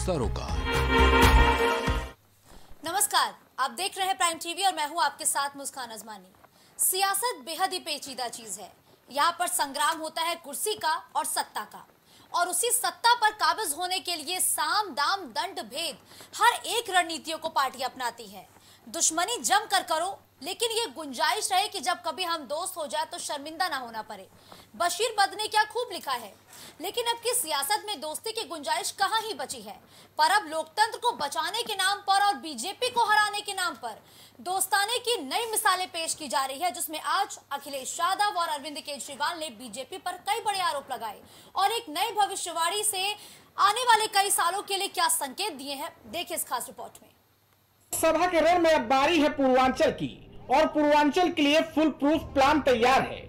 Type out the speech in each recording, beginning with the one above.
सरोकार। नमस्कार, आप देख रहे हैं प्राइम टीवी और मैं हूं आपके साथ मुस्कान अजमानी। सियासत बेहद ही पेचीदा चीज है। यहाँ पर संग्राम होता है कुर्सी का और सत्ता का, और उसी सत्ता पर काबिज होने के लिए साम दाम दंड भेद हर एक रणनीतियों को पार्टी अपनाती है। दुश्मनी जम कर करो, लेकिन ये गुंजाइश रहे कि जब कभी हम दोस्त हो जाए तो शर्मिंदा ना होना पड़े। बशीर बद ने क्या खूब लिखा है, लेकिन अब की सियासत में दोस्ती की गुंजाइश कहाँ ही बची है। पर अब लोकतंत्र को बचाने के नाम पर और बीजेपी को हराने के नाम पर दोस्ताने की नई मिसालें पेश की जा रही है, जिसमें आज अखिलेश यादव और अरविंद केजरीवाल ने बीजेपी पर कई बड़े आरोप लगाए और एक नई भविष्यवाणी से आने वाले कई सालों के लिए क्या संकेत दिए हैं, देखिए इस खास रिपोर्ट में। सभा के रण में अब बारी है पूर्वांचल की, और पूर्वांचल के लिए फुल प्रूफ प्लान तैयार है।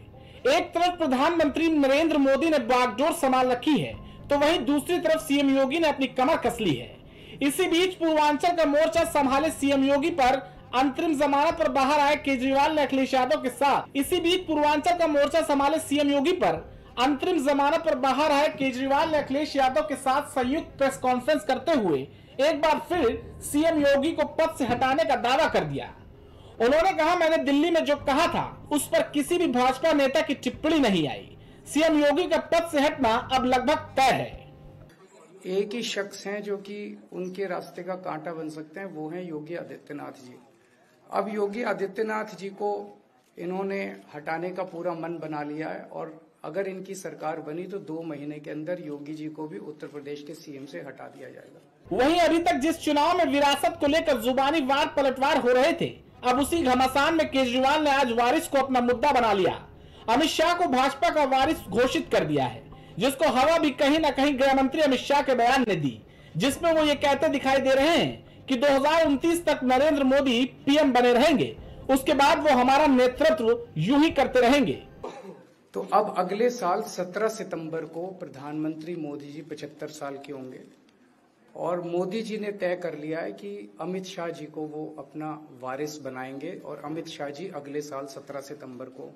एक तरफ प्रधानमंत्री नरेंद्र मोदी ने बागडोर संभाल रखी है, तो वहीं दूसरी तरफ सीएम योगी ने अपनी कमर कस ली है। इसी बीच पूर्वांचल का मोर्चा संभाले सीएम योगी पर अंतरिम जमानत पर बाहर आए केजरीवाल ने अखिलेश यादव के साथ। इसी बीच पूर्वांचल का मोर्चा संभाले सीएम योगी पर अंतरिम जमानत पर बाहर आए केजरीवाल ने अखिलेश यादव के साथ संयुक्त प्रेस कॉन्फ्रेंस करते हुए एक बार फिर सीएम योगी को पद से हटाने का दावा कर दिया। उन्होंने कहा, मैंने दिल्ली में जो कहा था उस पर किसी भी भाजपा नेता की टिप्पणी नहीं आई। सीएम योगी का पद से हटना अब लगभग तय है। एक ही शख्स हैं जो कि उनके रास्ते का कांटा बन सकते हैं, वो हैं योगी आदित्यनाथ जी। अब योगी आदित्यनाथ जी को इन्होंने हटाने का पूरा मन बना लिया है, और अगर इनकी सरकार बनी तो 2 महीने के अंदर योगी जी को भी उत्तर प्रदेश के सीएम से हटा दिया जाएगा। वहीं अभी तक जिस चुनाव में विरासत को लेकर जुबानी वार पलटवार हो रहे थे, अब उसी घमासान में केजरीवाल ने आज वारिस को अपना मुद्दा बना लिया। अमित शाह को भाजपा का वारिस घोषित कर दिया है, जिसको हवा भी कहीं न कहीं गृह मंत्री अमित शाह के बयान ने दी, जिसमें वो ये कहते दिखाई दे रहे हैं कि 2029 तक नरेंद्र मोदी पीएम बने रहेंगे, उसके बाद वो हमारा नेतृत्व यूं ही करते रहेंगे। तो अब अगले साल 17 सितंबर को प्रधानमंत्री मोदी जी 75 साल के होंगे, और मोदी जी ने तय कर लिया है कि अमित शाह जी को वो अपना वारिस बनाएंगे, और अमित शाह जी अगले साल 17 सितंबर को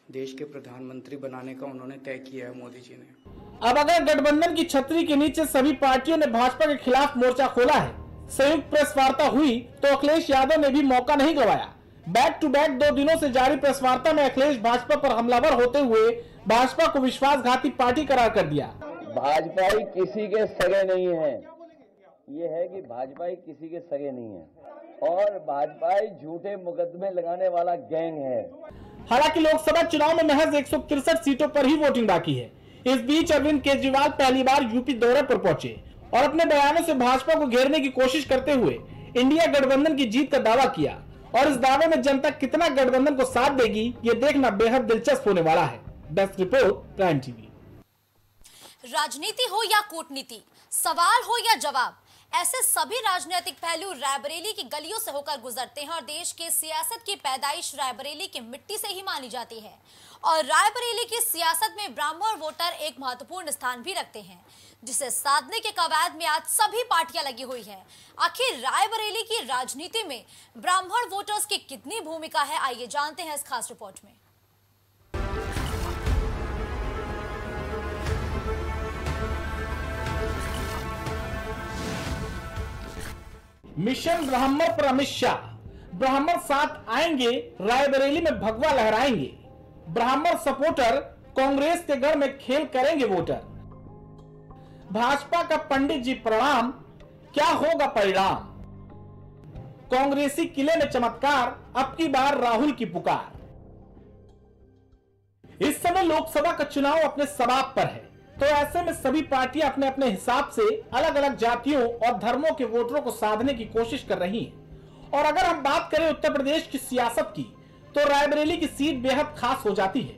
देश के प्रधानमंत्री बनाने का उन्होंने तय किया है मोदी जी ने। अब अगर गठबंधन की छतरी के नीचे सभी पार्टियों ने भाजपा के खिलाफ मोर्चा खोला है, संयुक्त प्रेस वार्ता हुई, तो अखिलेश यादव ने भी मौका नहीं गंवाया। बैक टू बैक 2 दिनों से जारी प्रेस वार्ता में अखिलेश भाजपा पर हमलावर होते हुए भाजपा को विश्वासघाती पार्टी करार कर दिया। भाजपा ही किसी के सगे नहीं है, ये है कि भाजपा ही किसी के सगे नहीं है, और भाजपा ही झूठे मुकदमे लगाने वाला गैंग है। हालांकि लोकसभा चुनाव में महज 163 सीटों पर ही वोटिंग बाकी है। इस बीच अरविंद केजरीवाल पहली बार यूपी दौरे पर पहुंचे और अपने बयानों से भाजपा को घेरने की कोशिश करते हुए इंडिया गठबंधन की जीत का दावा किया, और इस दावे में जनता कितना गठबंधन को साथ देगी, ये देखना बेहद दिलचस्प होने वाला है। Desk report, prime TV. राजनीति हो या कूटनीति, सवाल हो या जवाब, ऐसे सभी राजनीतिक पहलू रायबरेली की गलियों से होकर गुजरते हैं, और देश के सियासत की पैदाइश रायबरेली की मिट्टी से ही मानी जाती है। और रायबरेली की सियासत में ब्राह्मण वोटर एक महत्वपूर्ण स्थान भी रखते हैं, जिसे साधने के कवायद में आज सभी पार्टियां लगी हुई हैं। आखिर रायबरेली की राजनीति में ब्राह्मण वोटर्स की कितनी भूमिका है, आइए जानते हैं इस खास रिपोर्ट में। मिशन ब्राह्मण पर अमित शाह, ब्राह्मण साथ आएंगे, रायबरेली में भगवा लहराएंगे। ब्राह्मण सपोर्टर कांग्रेस के गढ़ में खेल करेंगे वोटर। भाजपा का पंडित जी प्रणाम, क्या होगा परिणाम। कांग्रेसी किले में चमत्कार, अब की बार राहुल की पुकार। इस समय लोकसभा का चुनाव अपने समाप्त पर है, तो ऐसे में सभी पार्टियां अपने अपने हिसाब से अलग अलग जातियों और धर्मों के वोटरों को साधने की कोशिश कर रही हैं। और अगर हम बात करें उत्तर प्रदेश की सियासत की, तो रायबरेली की सीट बेहद खास हो जाती है,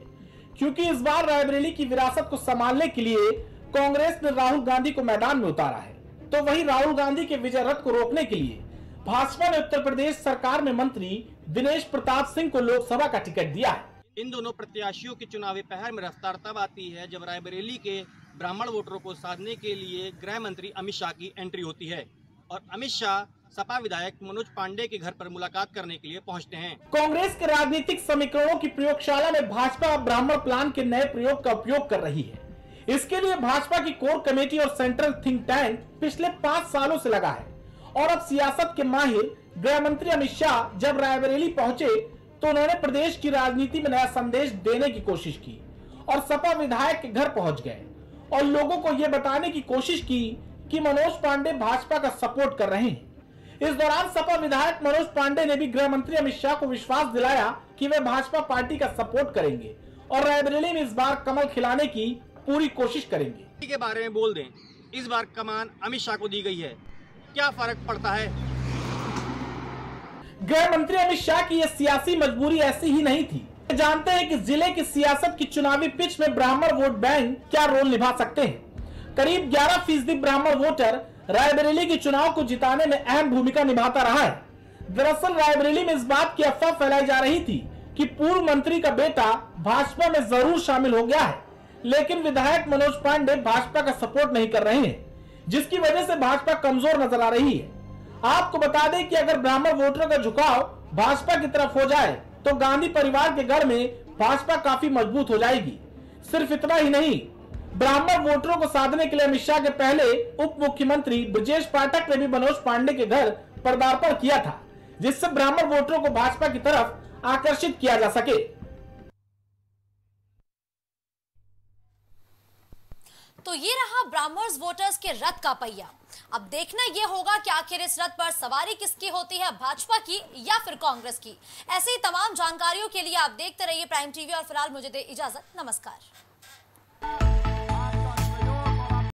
क्योंकि इस बार रायबरेली की विरासत को संभालने के लिए कांग्रेस ने राहुल गांधी को मैदान में उतारा है। तो वहीं राहुल गांधी के विजय रथ को रोकने के लिए भाजपा ने उत्तर प्रदेश सरकार में मंत्री दिनेश प्रताप सिंह को लोकसभा का टिकट दिया है। इन दोनों प्रत्याशियों की चुनावी पहर में रफ्तार तब आती है जब रायबरेली के ब्राह्मण वोटरों को साधने के लिए गृह मंत्री अमित शाह की एंट्री होती है, और अमित शाह सपा विधायक मनोज पांडे के घर पर मुलाकात करने के लिए पहुंचते हैं। कांग्रेस के राजनीतिक समीकरणों की प्रयोगशाला में भाजपा ब्राह्मण प्लान के नए प्रयोग का उपयोग कर रही है। इसके लिए भाजपा की कोर कमेटी और सेंट्रल थिंक टैंक पिछले 5 सालों से लगा है और अब सियासत के माहिर गृह मंत्री अमित शाह जब रायबरेली पहुंचे तो उन्होंने प्रदेश की राजनीति में नया संदेश देने की कोशिश की और सपा विधायक के घर पहुंच गए और लोगों को यह बताने की कोशिश की कि मनोज पांडे भाजपा का सपोर्ट कर रहे हैं। इस दौरान सपा विधायक मनोज पांडे ने भी गृह मंत्री अमित शाह को विश्वास दिलाया कि वे भाजपा पार्टी का सपोर्ट करेंगे और रायबरेली में इस बार कमल खिलाने की पूरी कोशिश करेंगे। के बारे में बोल दें, इस बार कमान अमित शाह को दी गई है, क्या फर्क पड़ता है? गृह मंत्री अमित शाह की यह सियासी मजबूरी ऐसी ही नहीं थी। जानते हैं कि जिले की सियासत की चुनावी पिच में ब्राह्मण वोट बैंक क्या रोल निभा सकते हैं। करीब 11% ब्राह्मण वोटर रायबरेली के चुनाव को जिताने में अहम भूमिका निभाता रहा है। दरअसल रायबरेली में इस बात की अफवाह फैलाई जा रही थी कि पूर्व मंत्री का बेटा भाजपा में जरूर शामिल हो गया है, लेकिन विधायक मनोज पांडे भाजपा का सपोर्ट नहीं कर रहे हैं, जिसकी वजह से भाजपा कमजोर नजर आ रही है। आपको बता दें कि अगर ब्राह्मण वोटरों का झुकाव भाजपा की तरफ हो जाए तो गांधी परिवार के गढ़ में भाजपा काफी मजबूत हो जाएगी। सिर्फ इतना ही नहीं, ब्राह्मण वोटरों को साधने के लिए अमित शाह के पहले उप मुख्यमंत्री ब्रजेश पाठक ने भी मनोज पांडे के घर पदार्पण किया था, जिससे ब्राह्मण वोटरों को भाजपा की तरफ आकर्षित किया जा सके। तो ये रहा ब्राह्मण वोटर्स के रथ का पहिया। अब देखना यह होगा कि आखिर इस रथ पर सवारी किसकी होती है, भाजपा की या फिर कांग्रेस की। ऐसी तमाम जानकारियों के लिए आप देखते रहिए प्राइम टीवी और फिलहाल मुझे दे इजाजत। नमस्कार।